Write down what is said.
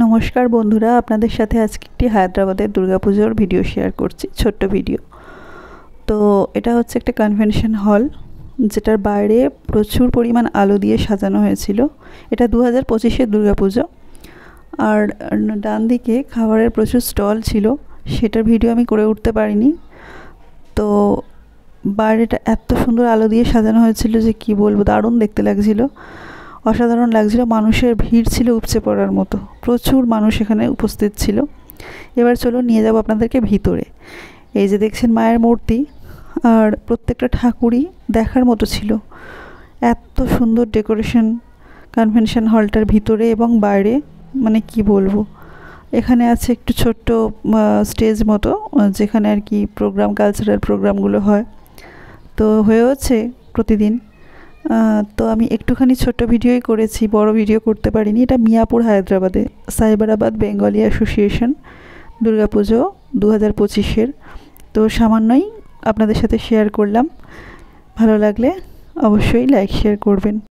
নমস্কার বন্ধুরা, আপনাদের সাথে আজকে একটি হায়দ্রাবাদের দুর্গাপুজোর ভিডিও শেয়ার করছি, ছোট্ট ভিডিও। তো এটা হচ্ছে একটা কনভেনশন হল, যেটার বাইরে প্রচুর পরিমাণ আলো দিয়ে সাজানো হয়েছিল। এটা 2025-এর দুর্গাপুজো। আর ডান দিকে খাবারের প্রচুর স্টল ছিল, সেটার ভিডিও আমি করে উঠতে পারিনি। তো বাইরেটা এত সুন্দর আলো দিয়ে সাজানো হয়েছিল যে কি বলবো, দারুণ দেখতে লাগছিল, অসাধারণ লাগছিল। মানুষের ভিড় ছিল উপচে পড়ার মতো, প্রচুর মানুষ এখানে উপস্থিত ছিল। এবার চলো নিয়ে যাব আপনাদেরকে ভিতরে। এই যে দেখছেন মায়ের মূর্তি, আর প্রত্যেকটা ঠাকুরই দেখার মতো ছিল। এত সুন্দর ডেকোরেশন কনভেনশন হলটার ভিতরে এবং বাইরে, মানে কি বলবো। এখানে আছে একটু ছোট্ট স্টেজ মতো, যেখানে আর কি প্রোগ্রাম, কালচারাল প্রোগ্রামগুলো হয়। তো হয়েওছে প্রতিদিন। তো আমি একটুখানি ছোট্ট ভিডিওই করেছি, বড় ভিডিও করতে পারিনি। এটা মিয়াপুর, হায়দ্রাবাদে সাইবারাবাদ বেঙ্গলি অ্যাসোসিয়েশন দুর্গাপুজো 2025-এর। তো সামান্যই আপনাদের সাথে শেয়ার করলাম। ভালো লাগলে অবশ্যই লাইক শেয়ার করবেন।